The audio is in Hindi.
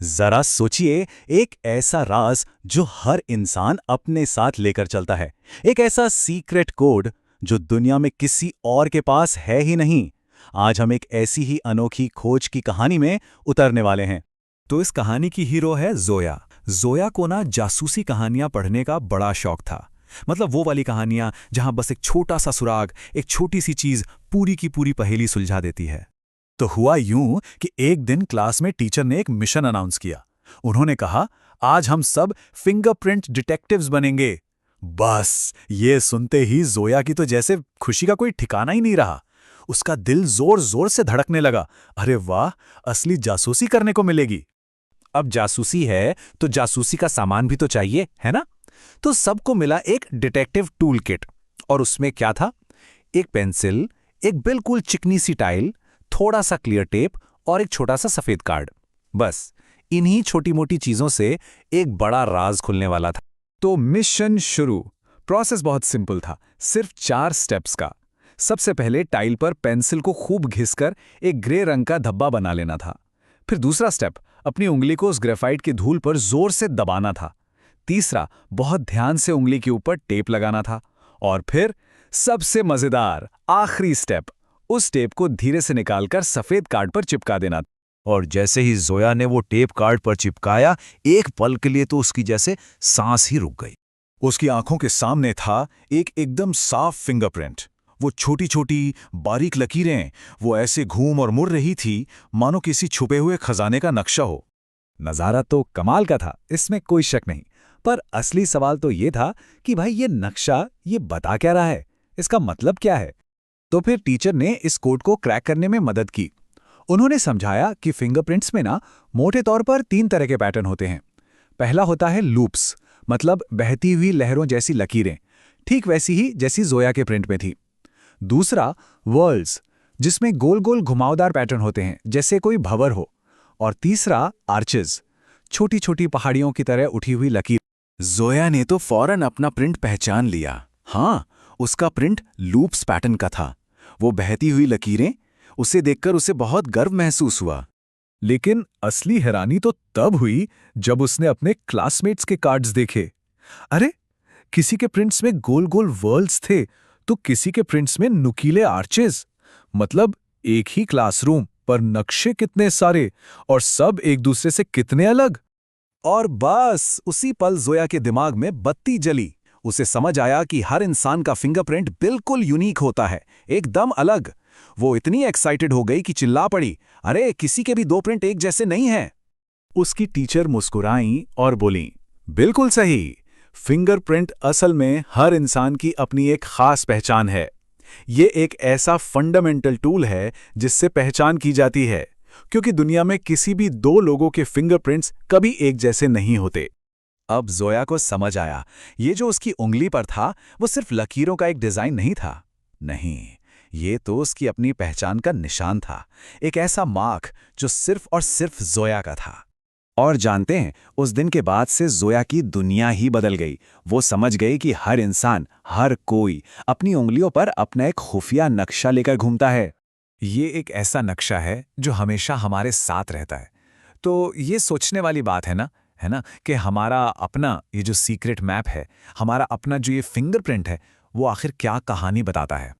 जरा सोचिए, एक ऐसा राज जो हर इंसान अपने साथ लेकर चलता है। एक ऐसा सीक्रेट कोड जो दुनिया में किसी और के पास है ही नहीं। आज हम एक ऐसी ही अनोखी खोज की कहानी में उतरने वाले हैं। तो इस कहानी की हीरो है जोया। जोया को ना जासूसी कहानियां पढ़ने का बड़ा शौक था। मतलब वो वाली कहानियां जहां बस एक छोटा सा सुराग, एक छोटी सी चीज पूरी की पूरी पहेली सुलझा देती है। तो हुआ यूं कि एक दिन क्लास में टीचर ने एक मिशन अनाउंस किया। उन्होंने कहा, आज हम सब फिंगरप्रिंट डिटेक्टिव्स बनेंगे। बस ये सुनते ही जोया की तो जैसे खुशी का कोई ठिकाना ही नहीं रहा। उसका दिल जोर जोर से धड़कने लगा। अरे वाह, असली जासूसी करने को मिलेगी। अब जासूसी है तो जासूसी का सामान भी तो चाहिए, है ना? तो सबको मिला एक डिटेक्टिव टूल किट। और उसमें क्या था? एक पेंसिल, एक बिल्कुल चिकनी सी टाइल, थोड़ा सा क्लियर टेप और एक छोटा सा सफेद कार्ड। बस इन्हीं छोटी मोटी चीजों से एक बड़ा राज खुलने वाला था। तो मिशन शुरू। प्रोसेस बहुत सिंपल था, सिर्फ 4 स्टेप्स का। सबसे पहले टाइल पर पेंसिल को खूब घिसकर एक ग्रे रंग का धब्बा बना लेना था। फिर दूसरा स्टेप, अपनी उंगली को उस ग्रेफाइट की धूल पर जोर से दबाना था। तीसरा, बहुत ध्यान से उंगली के ऊपर टेप लगाना था। और फिर सबसे मजेदार आखिरी स्टेप, उस टेप को धीरे से निकालकर सफेद कार्ड पर चिपका देना। और जैसे ही जोया ने वो टेप कार्ड पर चिपकाया, एक पल के लिए तो उसकी जैसे सांस ही रुक गई। उसकी आंखों के सामने था एक एकदम साफ फिंगरप्रिंट। वो छोटी छोटी बारीक लकीरें, वो ऐसे घूम और मुड़ रही थी मानो किसी छुपे हुए खजाने का नक्शा हो। नज़ारा तो कमाल का था, इसमें कोई शक नहीं। पर असली सवाल तो ये था कि भाई ये नक्शा ये बता क्या रहा है, इसका मतलब क्या है? तो फिर टीचर ने इस कोड को क्रैक करने में मदद की। उन्होंने समझाया कि फिंगरप्रिंट्स में ना मोटे तौर पर 3 तरह के पैटर्न होते हैं। पहला होता है लूप्स, मतलब बहती हुई लहरों जैसी लकीरें, ठीक वैसी ही जैसी जोया के प्रिंट में थी। दूसरा वर्ल्स, जिसमें गोल गोल घुमावदार पैटर्न होते हैं जैसे कोई भंवर हो। और तीसरा आर्चेस, छोटी छोटी पहाड़ियों की तरह उठी हुई लकीर। जोया ने तो फौरन अपना प्रिंट पहचान लिया। हाँ, उसका प्रिंट लूप्स पैटर्न का था। वो बहती हुई लकीरें, उसे देखकर उसे बहुत गर्व महसूस हुआ। लेकिन असली हैरानी तो तब हुई जब उसने अपने क्लासमेट्स के कार्ड्स देखे। अरे, किसी के प्रिंट्स में गोल गोल वर्ल्ड्स थे तो किसी के प्रिंट्स में नुकीले आर्चेस। मतलब एक ही क्लासरूम पर नक्शे कितने सारे, और सब एक दूसरे से कितने अलग। और बस उसी पल जोया के दिमाग में बत्ती जली। उसे समझ आया कि हर इंसान का फिंगरप्रिंट बिल्कुल यूनिक होता है, एकदम अलग। वो इतनी एक्साइटेड हो गई कि चिल्ला पड़ी, अरे किसी के भी 2 प्रिंट एक जैसे नहीं हैं। उसकी टीचर मुस्कुराईं और बोलीं, बिल्कुल सही। फिंगरप्रिंट असल में हर इंसान की अपनी एक खास पहचान है। ये एक ऐसा फंडामेंटल टूल है जिससे पहचान की जाती है, क्योंकि दुनिया में किसी भी 2 लोगों के फिंगरप्रिंट्स कभी एक जैसे नहीं होते। अब जोया को समझ आया, ये जो उसकी उंगली पर था वो सिर्फ लकीरों का एक डिजाइन नहीं था। नहीं, ये तो उसकी अपनी पहचान का निशान था, एक ऐसा मार्क जो सिर्फ और सिर्फ जोया का था। और जानते हैं, उस दिन के बाद से जोया की दुनिया ही बदल गई। वो समझ गई कि हर इंसान, हर कोई अपनी उंगलियों पर अपना एक खुफिया नक्शा लेकर घूमता है। ये एक ऐसा नक्शा है जो हमेशा हमारे साथ रहता है। तो ये सोचने वाली बात है ना कि हमारा अपना ये जो सीक्रेट मैप है, हमारा अपना जो ये फिंगरप्रिंट है, वो आखिर क्या कहानी बताता है।